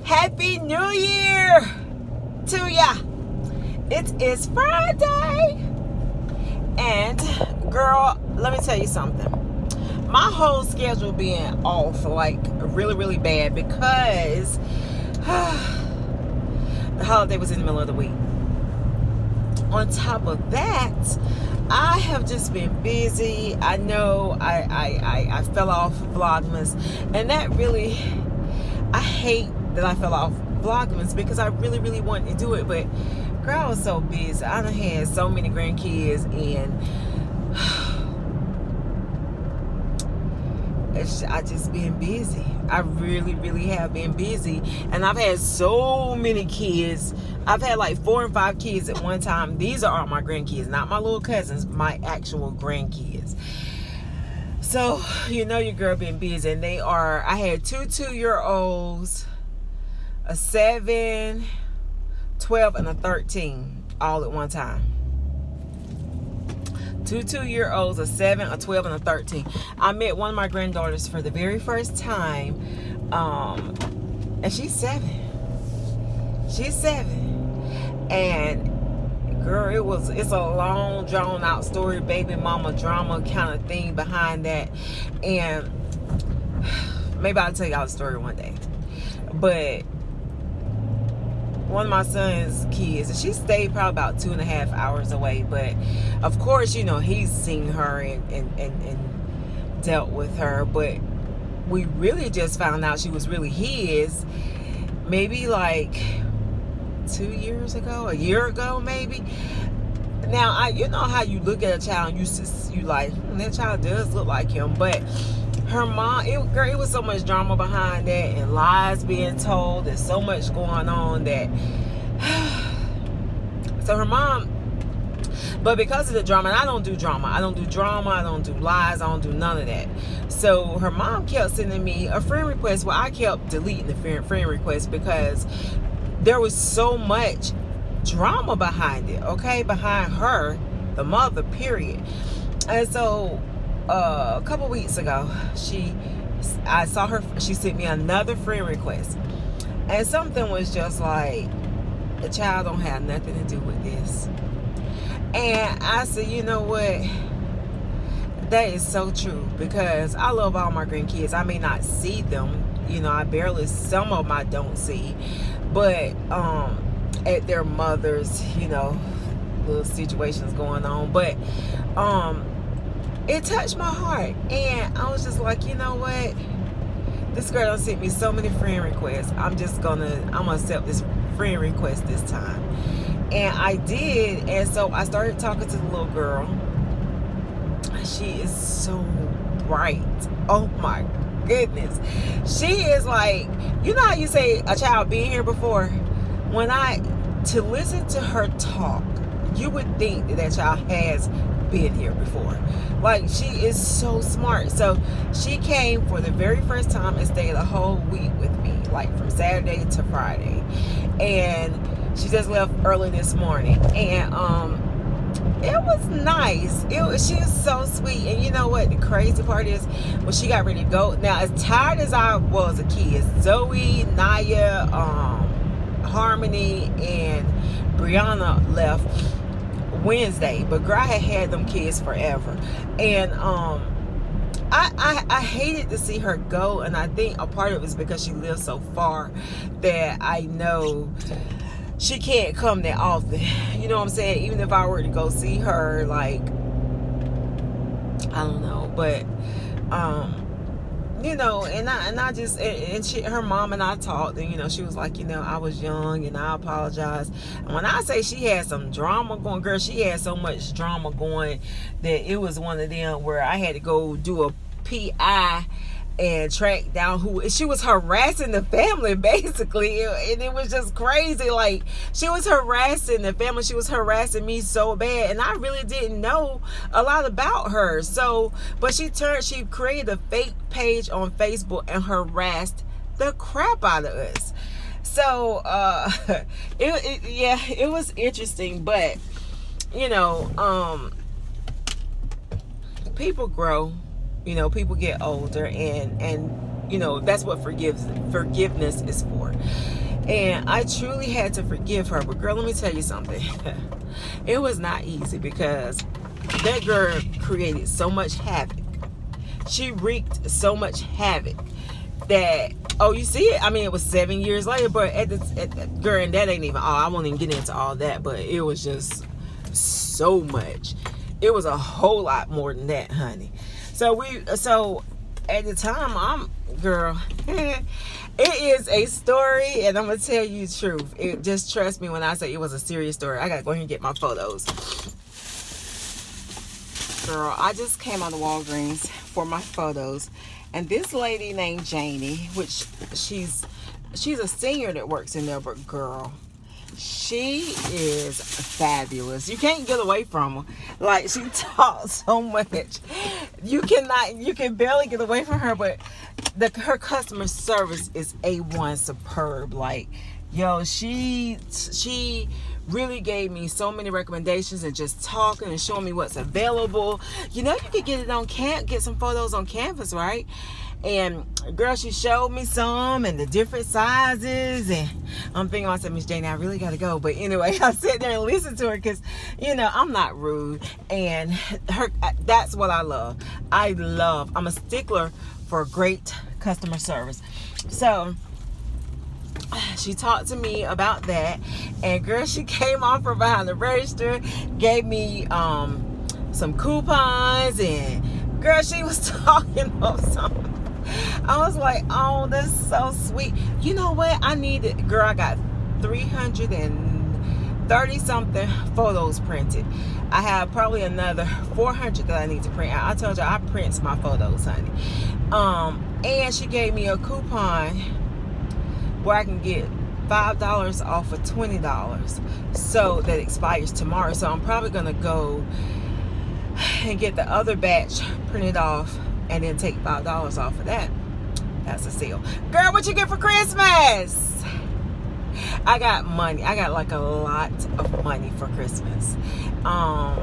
Happy New Year to ya. It is Friday. And girl, let me tell you something. My whole schedule being off like really bad because the holiday was in the middle of the week. On top of that, I have just been busy. I know I fell off Vlogmas, and that really, I hate that I fell off Vlogmas because I really wanted to do it, but girl, I was so busy. I done had so many grandkids, and I just been busy. I really have been busy, and I've had so many kids. I've had like 4 and 5 kids at one time. These are all my grandkids, not my little cousins, my actual grandkids. So you know your girl been busy, and they are. I had 2 2-year-olds, a 7, 12, and a 13 all at one time. 2 2-year-olds, a 7, a 12, and a 13. I met one of my granddaughters for the very first time, and she's 7. She's 7, and girl, it's a long drawn out story, baby mama drama kind of thing behind that, and maybe I'll tell y'all the story one day. But one of my son's kids, and she stayed probably about 2.5 hours away, but of course, you know, he's seen her and dealt with her, but we really just found out she was really his maybe like 2 years ago, a year ago maybe. Now, you know how you look at a child and you like, that child does look like him, but her mom, it was so much drama behind that, and lies being told. There's so much going on that. So her mom, but because of the drama, and I don't do drama. I don't do lies. I don't do none of that. So her mom kept sending me a friend request. Well, I kept deleting the friend request because there was so much drama behind it. Okay, behind her, the mother, period. And so a couple weeks ago, I saw her. She sent me another friend request, and something was just like, the child don't have nothing to do with this. And I said, you know what? That is so true, because I love all my grandkids. I may not see them, you know, some of them I don't see, but at their mothers, you know, little situations going on, but it touched my heart, and I was just like, you know what? This girl done sent me so many friend requests. I'm gonna accept this friend request this time. And I did, and so I started talking to the little girl. She is so bright. Oh my goodness. She is like, you know how you say a child been here before? To listen to her talk, you would think that child has been here before. Like, she is so smart. So she came for the very first time and stayed a whole week with me, like from Saturday to Friday. And she just left early this morning, and it was nice. She was so sweet. And you know what the crazy part is? When she got ready to go, now as tired as I was a kid, Zoe, Naya, Harmony, and Brianna left Wednesday, but girl, I had them kids forever, and I hated to see her go, and I think a part of it is because she lives so far that I know she can't come that often. You know what I'm saying? Even if I were to go see her, like, I don't know, but you know, and her mom and I talked, and you know, she was like, you know, I was young and I apologize. And when I say she had some drama going, girl, she had so much drama going that it was one of them where I had to go do a PI and track down who she was harassing the family, basically. And it was just crazy. Like, she was harassing the family. She was harassing me so bad, and I really didn't know a lot about her. So, but she created a fake page on Facebook and harassed the crap out of us. So it was interesting. But you know, people grow, you know, people get older, and that's what forgiveness is for. And I truly had to forgive her. But girl, let me tell you something. It was not easy, because that girl created so much havoc. She wreaked so much havoc that, you see it? I mean, it was 7 years later, but girl, and that ain't even all. I won't even get into all that, but it was just so much. It was a whole lot more than that, honey. So at the time, girl, it is a story, and I'm gonna tell you the truth. Just trust me when I say it was a serious story. I gotta go ahead and get my photos. Girl, I just came out of Walgreens for my photos, and this lady named Janie, which she's a senior that works in there, but girl, she is fabulous. You can't get away from her. Like, she talks so much. You can barely get away from her, but her customer service is A1 superb. Like, yo, she really gave me so many recommendations, and just talking and showing me what's available. You could get it on get some photos on Canvas, right? And girl, she showed me some and the different sizes, and I'm thinking, I said, Miss Janie, I really gotta go. But anyway, I sit there and listen to her, because I'm not rude, and that's what I love. I'm a stickler for great customer service. So she talked to me about that, and girl, she came on from behind the register, gave me some coupons, and girl, she was talking about something. I was like, oh, that's so sweet. You know what? I got 330 something photos printed. I have probably another 400 that I need to print out. I told you I print my photos, honey. And she gave me a coupon where I can get $5 off of $20. So that expires tomorrow. So I'm probably gonna go and get the other batch printed off, and then take $5 off of that. That's a steal. Girl, what you get for Christmas? I got money. I got like a lot of money for Christmas. I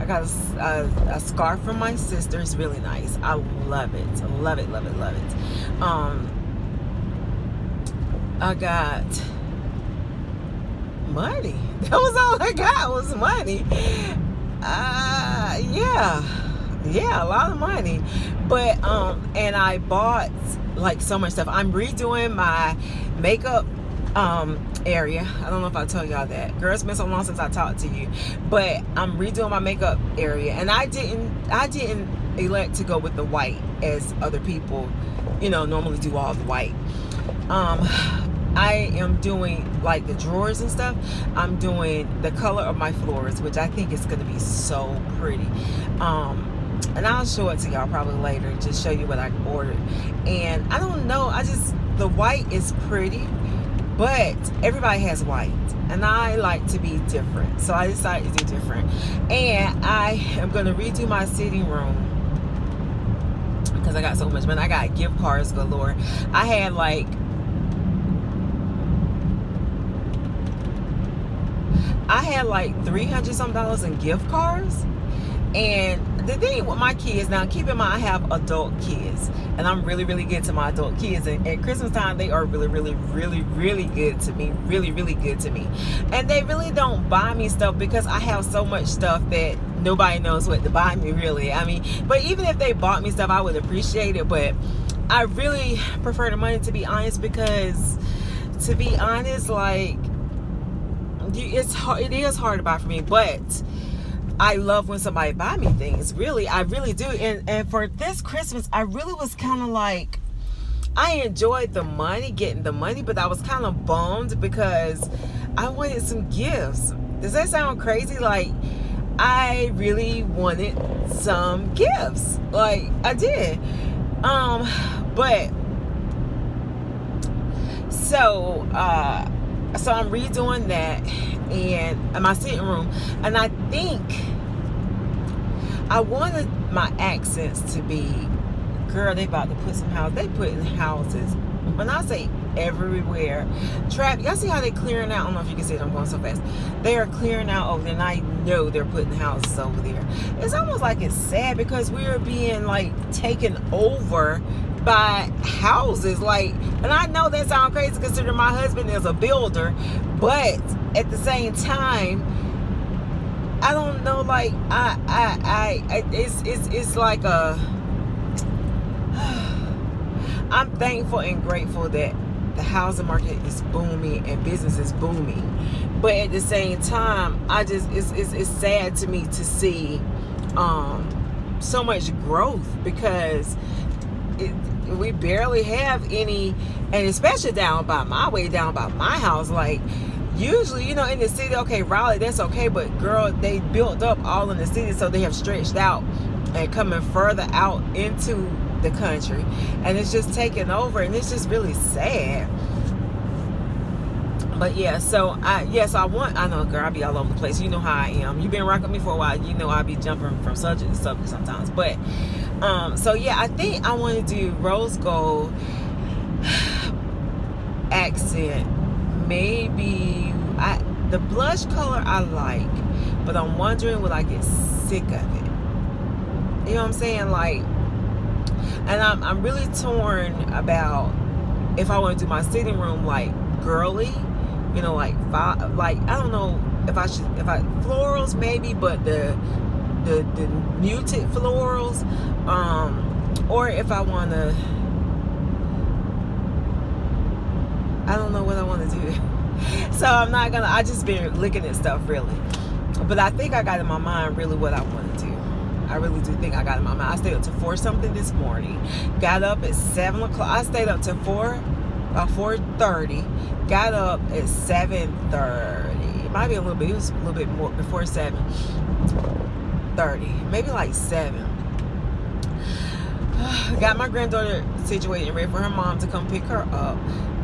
got a scarf from my sister. It's really nice. I love it. Love it, love it, love it. I got money. That was all I got, was money. Yeah, a lot of money. But and I bought like so much stuff. I'm redoing my makeup area. I don't know if I told y'all that. Girl, it's been so long since I talked to you. But I'm redoing my makeup area, and I didn't elect to go with the white as other people, normally do all the white. I am doing like the drawers and stuff. I'm doing the color of my floors, which I think is going to be so pretty. And I'll show it to y'all probably later, just show you what I ordered. And I don't know, the white is pretty, but everybody has white, and I like to be different, so I decided to do different. And I am going to redo my sitting room, because I got so much money. I got gift cards galore. I had like $300 some in gift cards. And the thing with my kids, now keep in mind, I have adult kids, and I'm really, really good to my adult kids. And at Christmas time, they are really, really, really, really good to me. Really, really good to me. And they really don't buy me stuff, because I have so much stuff that nobody knows what to buy me, really. I mean, but even if they bought me stuff, I would appreciate it. But I really prefer the money, to be honest, because, to be honest, like, it is hard to buy for me, but I love when somebody buy me things. Really, I really do. And for this Christmas, I really was kind of like, I enjoyed the money, getting the money, but I was kind of bummed because I wanted some gifts. Does that sound crazy? Like, I really wanted some gifts. Like, I did. But so I'm redoing that and my sitting room, and I think I wanted my accents to be, girl, they about to put some houses. They putting houses, when I say everywhere, y'all see how they clearing out? I don't know if you can see it, I'm going so fast. They are clearing out over there, and I know they're putting houses over there. It's almost like it's sad, because we are being like taken over buy houses. Like, and I know that sounds crazy considering my husband is a builder, but at the same time, I don't know, like, it's like a, I'm thankful and grateful that the housing market is booming and business is booming, but at the same time, it's sad to me to see so much growth, because we barely have any, and especially down by my way, down by my house. Like, usually, you know, in the city, okay, Raleigh, that's okay, but girl, they built up all in the city, so they have stretched out and coming further out into the country, and it's just taking over, and it's just really sad. But yeah, so I know, girl, I be all over the place. You know how I am. You've been rocking me for a while. You know I be jumping from subject to subject sometimes. But so yeah, I think I want to do rose gold accent. Maybe the blush color I like, but I'm wondering, will I get sick of it? You know what I'm saying? Like, and I'm really torn about if I want to do my sitting room like girly, you know, like I don't know if I florals maybe, but the muted florals, or if I want to, I don't know what I want to do. So I just been looking at stuff really, but I think I got in my mind really what I want to do. I really do think I got in my mind. I stayed up to 4 something this morning. Got up at 7 o'clock. I stayed up to 4:30. Got up at 7:30. It might be a little bit. It was a little bit more before 7:30. Maybe like 7. Got my granddaughter situated and ready for her mom to come pick her up.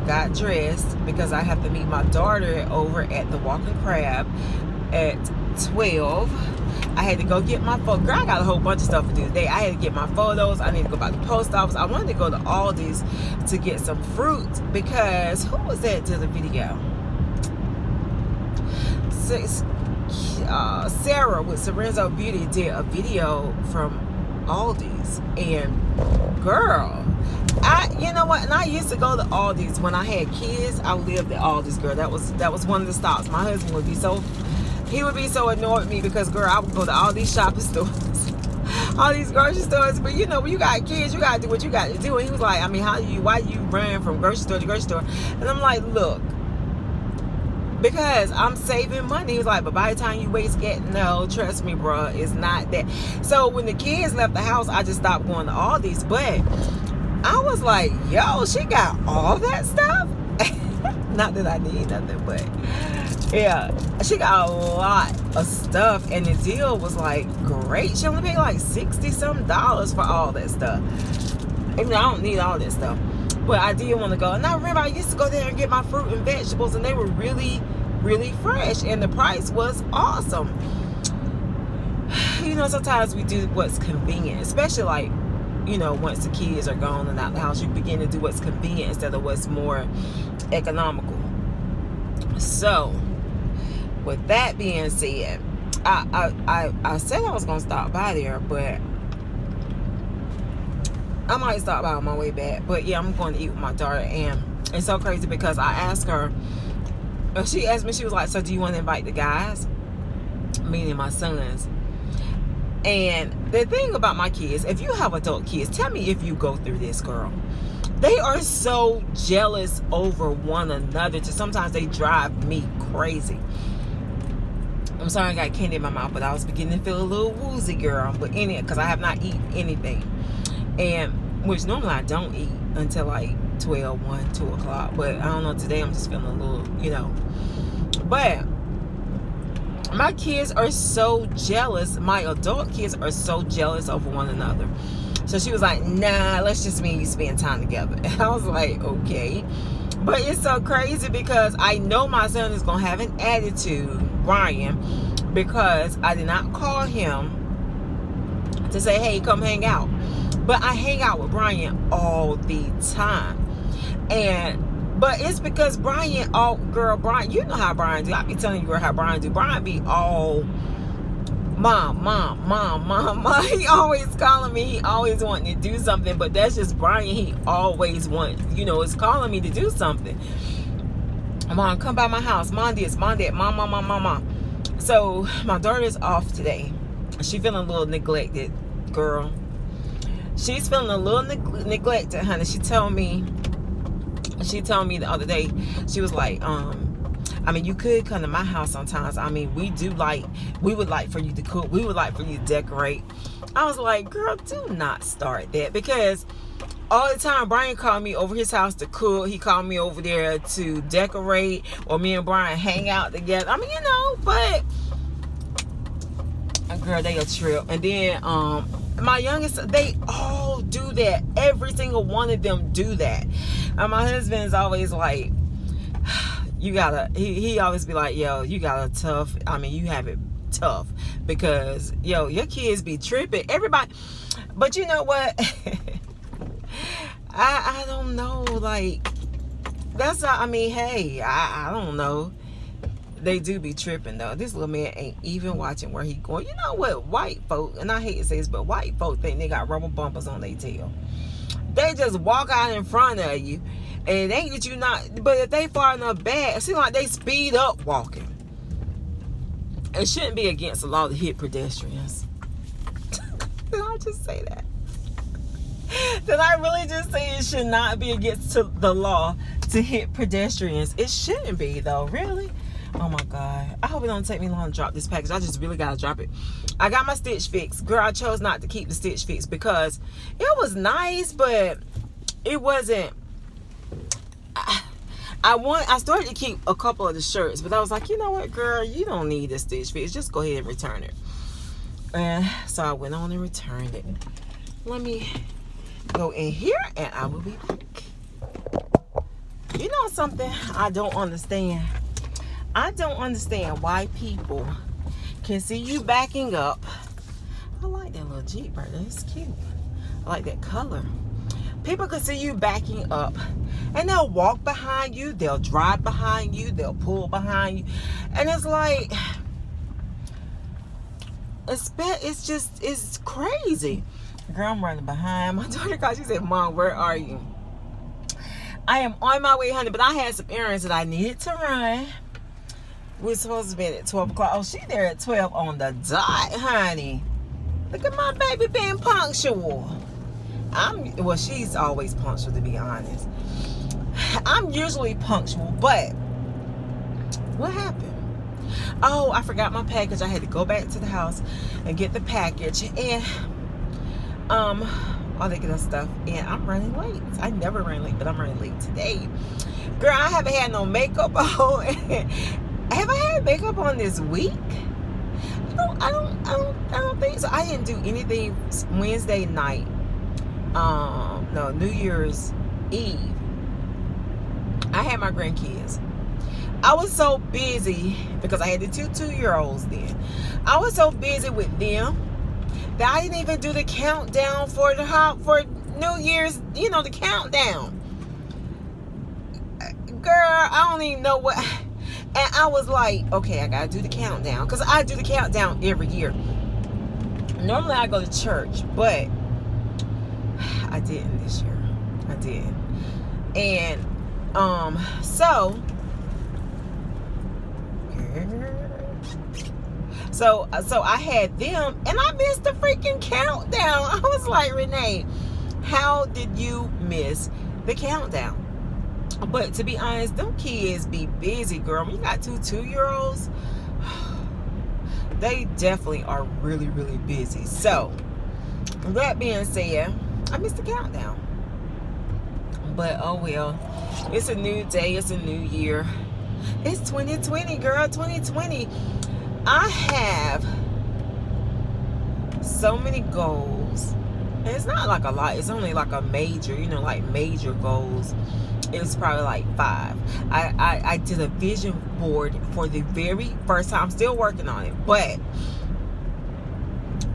Got dressed because I have to meet my daughter over at the Walking Crab at 12. I had to go get my photo. Girl, I got a whole bunch of stuff to do today. I had to get my photos. I need to go by the post office. I wanted to go to Aldi's to get some fruit, because who was that to the video? Sarah with Sorenzo Beauty did a video from Aldi's, and girl, you know what? And I used to go to Aldi's when I had kids. I lived at Aldi's, girl. That was one of the stops. My husband would be so annoyed with me because, girl, I would go to all these shopping stores, all these grocery stores. But you know, when you got kids, you gotta do what you got to do. And he was like, I mean, why you run from grocery store to grocery store? And I'm like, look, because I'm saving money. He was like, but by the time you no, trust me, bro, it's not that. So when the kids left the house, I just stopped going to all these. But I was like, yo, she got all that stuff. Not that I need nothing, but yeah, she got a lot of stuff, and the deal was like great. She only paid like $60-some for all that stuff. Even though I don't need all that stuff, but I did want to go. And I remember I used to go there and get my fruit and vegetables, and they were really, really fresh, and the price was awesome. You know, sometimes we do what's convenient, especially like, you know, once the kids are gone and out the house, you begin to do what's convenient instead of what's more economical. So with that being said, I said I was gonna stop by there, but I might stop by on my way back. But yeah, I'm going to eat with my daughter, and it's so crazy because I asked her, she asked me, she was like, so do you want to invite the guys, meaning my sons? And the thing about my kids, if you have adult kids, tell me if you go through this, girl. They are so jealous over one another to sometimes they drive me crazy. I'm sorry I got candy in my mouth, but I was beginning to feel a little woozy, girl. But because I have not eaten anything, and which normally I don't eat until like 12, 1, 2 o'clock. But I don't know, today I'm just feeling a little, you know. But my kids are so jealous. My adult kids are so jealous over one another. So she was like, nah, let's just me and you spend time together. And I was like, okay. But it's so crazy because I know my son is going to have an attitude, Brian, because I did not call him to say, hey, come hang out. But I hang out with Brian all the time. But it's because Brian, Brian, you know how Brian do. I be telling you how Brian do. Brian be all Mom. He always calling me. He always wanting to do something, but that's just Brian. He always is calling me to do something. Mom, come by my house. Mom this, mom that, mom. So my daughter's off today. She feeling a little neglected, girl. She's feeling a little neglected, honey. She told me the other day, she was like, you could come to my house sometimes. We would like for you to cook. We would like for you to decorate. I was like, girl, do not start that, because all the time Brian called me over his house to cook. He called me over there to decorate, or me and Brian hang out together. But girl, they a trip. And then my youngest, they all do that. Every single one of them do that. And my husband is always like, he always be like, yo, you got a tough, you have it tough, because your kids be tripping. Everybody, but you know what? I don't know, like, that's hey, I don't know. They do be tripping though. This little man ain't even watching where he going. You know what? White folk, and I hate to say this, but white folk think they got rubber bumpers on their tail. They just walk out in front of you, and it ain't that you not. But if they far enough back, it seems like they speed up walking. It shouldn't be against the law to hit pedestrians. Did I just say that? Did I really just say it should not be against the law to hit pedestrians? It shouldn't be though, really. Oh my God. I hope it don't take me long to drop this package. I just really gotta drop it. I got my stitch fixed. Girl, I chose not to keep the stitch fixed because it was nice, but it wasn't. I started to keep a couple of the shirts, but I was like, you know what, girl, you don't need the stitch fixed. Just go ahead and return it. And so I went on and returned it. Let me go in here and I will be back. You know something I don't understand? I don't understand why people can see you backing up. I like that little Jeep right there. It's cute. I like that color. People can see you backing up and they'll walk behind you. They'll drive behind you. They'll pull behind you. And it's like, it's crazy. Girl, I'm running behind. My daughter called. She said, Mom, where are you? I am on my way, honey, but I had some errands that I needed to run. We're supposed to be at 12 o'clock. Oh, she there at 12 on the dot, honey. Look at my baby being punctual. She's always punctual, to be honest. I'm usually punctual, but what happened? Oh, I forgot my package. I had to go back to the house and get the package and all that good stuff. And I'm running late. I never run late, but I'm running late today. Girl, I haven't had no makeup on. Have I had makeup on this week? I don't think so. I didn't do anything Wednesday night. No, New Year's Eve. I had my grandkids. I was so busy because I had the two-year-olds then. I was so busy with them that I didn't even do the countdown for New Year's. The countdown. Girl, I don't even know what. And I was like, okay, I gotta do the countdown because I do the countdown every year. Normally I go to church, but I didn't this year. I did. And so I had them and I missed the freaking countdown. I was like, Rene, how did you miss the countdown? But to be honest, them kids be busy, girl. When you got two-year-olds, they definitely are really, really busy. So, that being said, I missed the countdown. But, oh well. It's a new day. It's a new year. It's 2020, girl. 2020. I have so many goals. And it's not like a lot. It's only like a major, like major goals. It's probably like 5. I did a vision board for the very first time. I'm still working on it, but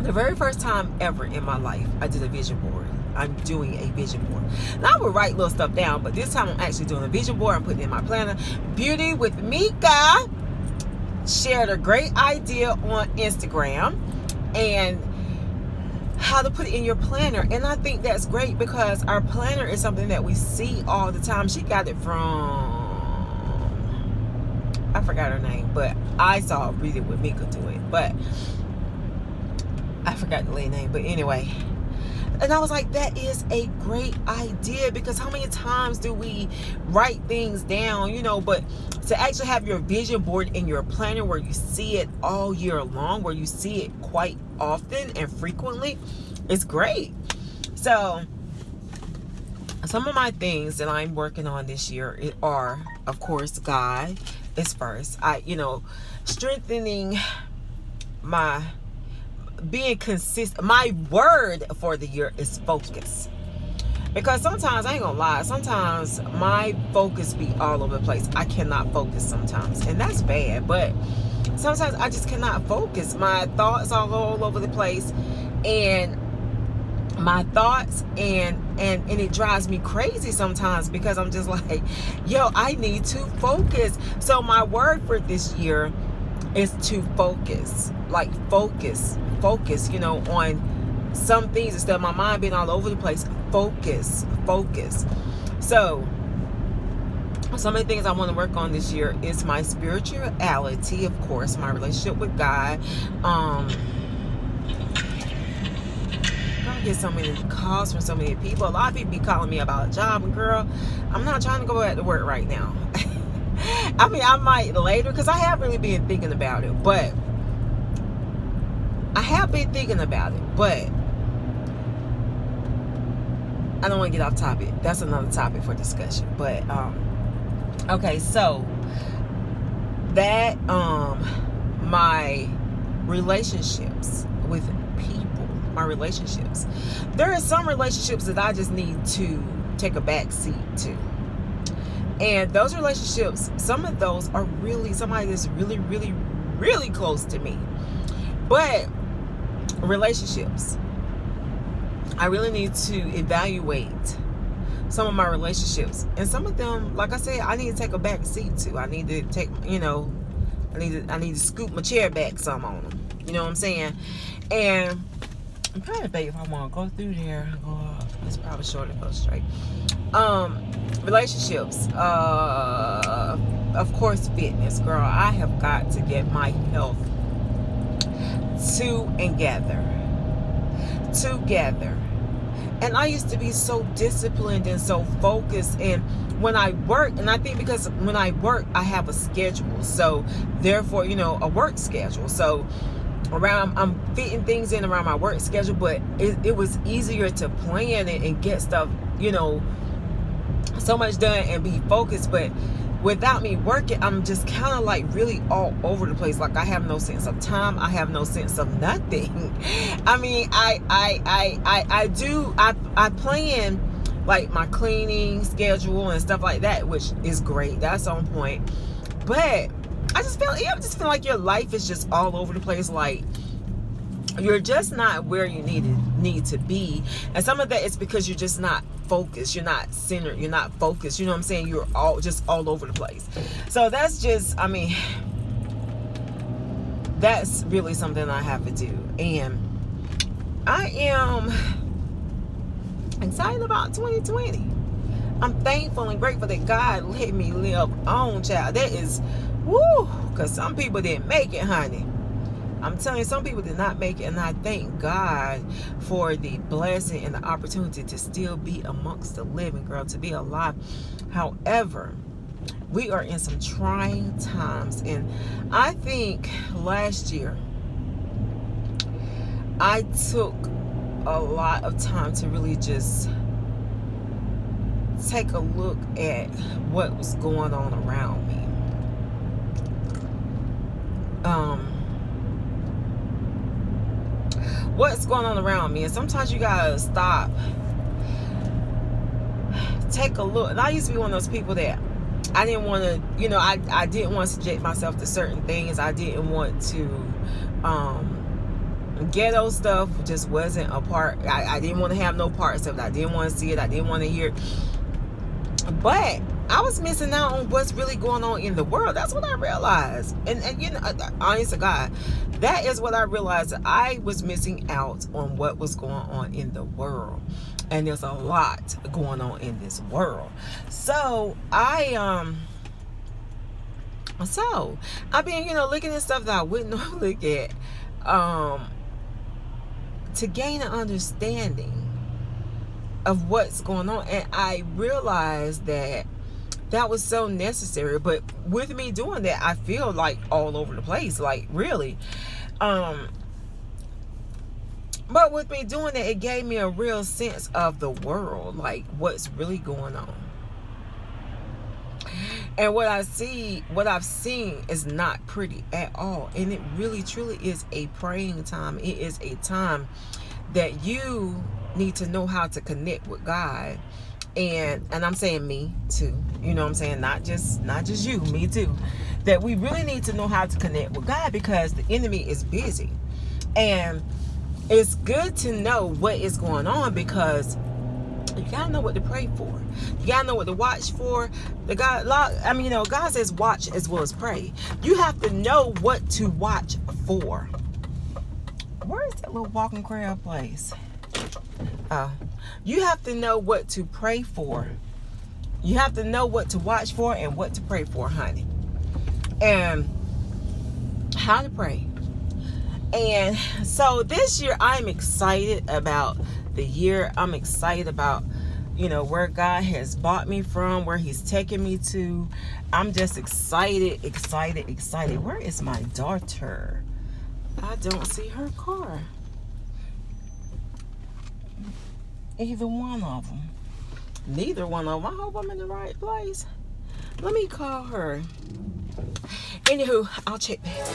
the very first time ever in my life, I did a vision board. I'm doing a vision board. Now I would write little stuff down, but this time I'm actually doing a vision board. I'm putting it in my planner. Beauty with Mika shared a great idea on Instagram. and how to put it in your planner. And I think that's great because our planner is something that we see all the time. She got it from, I forgot her name, but I saw her read it with Mika do it, but I forgot the lady name. But anyway, and I was like, that is a great idea, because how many times do we write things down, but to actually have your vision board in your planner where you see it all year long, where you see it quite often and frequently, it's great. So some of my things that I'm working on this year are, of course, God is first. Strengthening my being consistent. My word for the year is focus, because sometimes, I ain't gonna lie, sometimes my focus be all over the place. I cannot focus sometimes, and that's bad, but sometimes I just cannot focus. My thoughts are all over the place, and my thoughts and it drives me crazy sometimes, because I'm just like, I need to focus. So my word for this year is to focus, like focus, on some things instead of my mind being all over the place. Focus. So some of the things I want to work on this year is my spirituality, of course, my relationship with God. I get so many calls from so many people. A lot of people be calling me about a job, and girl, I'm not trying to go back to work right now. I mean, I might later, because I have really been thinking about it, but I don't want to get off topic. That's another topic for discussion. But okay, so that my relationships with people, there are some relationships that I just need to take a back seat to. And those relationships, some of those are really somebody that's really, really, really close to me. But relationships, I really need to evaluate some of my relationships. And some of them, like I said, I need to take a back seat to. I need to take, I need to scoop my chair back some on them. You know what I'm saying? And I'm trying to think if I want to go through there. Oh, it's probably short to go straight. Relationships. Of course, fitness. Girl, I have got to get my health together. And I used to be so disciplined and so focused. And when I work, and I think because when I work, I have a schedule. So therefore, a work schedule. So I'm fitting things in around my work schedule, but it was easier to plan it and get stuff, so much done and be focused. But without me working, I'm just kind of like really all over the place. Like I have no sense of time. I have no sense of nothing. I mean, I plan like my cleaning schedule and stuff like that, which is great. That's on point. But I just feel like your life is just all over the place. Like you're just not where you need to be. And some of that is because you're just not focused. You're not centered. You're not focused. You know what I'm saying? You're all over the place. So that's just, that's really something I have to do. And I am excited about 2020. I'm thankful and grateful that God let me live on, child. That is, woo, because some people didn't make it, honey. I'm telling you, some people did not make it, and I thank God for the blessing and the opportunity to still be amongst the living, girl, to be alive. However, we are in some trying times, and I think last year I took a lot of time to really just take a look at what was going on around me. What's going on around me, and sometimes you gotta stop, take a look. And I used to be one of those people that I didn't want to, I didn't want to subject myself to certain things. I didn't want to ghetto stuff just wasn't a part. I didn't want to have no parts of it. I didn't want to see it. I didn't want to hear it. But I was missing out on what's really going on in the world. That's what I realized. And you know, honest to God, that is what I realized. I was missing out on what was going on in the world. And there's a lot going on in this world. So I've been, you know, looking at stuff that I wouldn't look at, to gain an understanding of what's going on. And I realized that was so necessary. But with me doing that, I feel like all over the place, like really. But with me doing that, it gave me a real sense of the world, like what's really going on. And what I've seen is not pretty at all. And it really truly is a praying time. It is a time that you need to know how to connect with God. And I'm saying me too. You know what I'm saying? Not just you, me too. That we really need to know how to connect with God, because the enemy is busy. And it's good to know what is going on, because you gotta know what to pray for. You gotta know what to watch for. God says watch as well as pray. You have to know what to watch for. Where is that little walking crab place? You have to know what to pray for. You have to know what to watch for and what to pray for, honey. And how to pray. And so this year, I'm excited about the year. I'm excited about, you know, where God has brought me from, where He's taken me to. I'm just excited. Where is my daughter? I don't see her car. Either one of them. Neither one of them. I hope I'm in the right place. Let me call her. Anywho, I'll check back.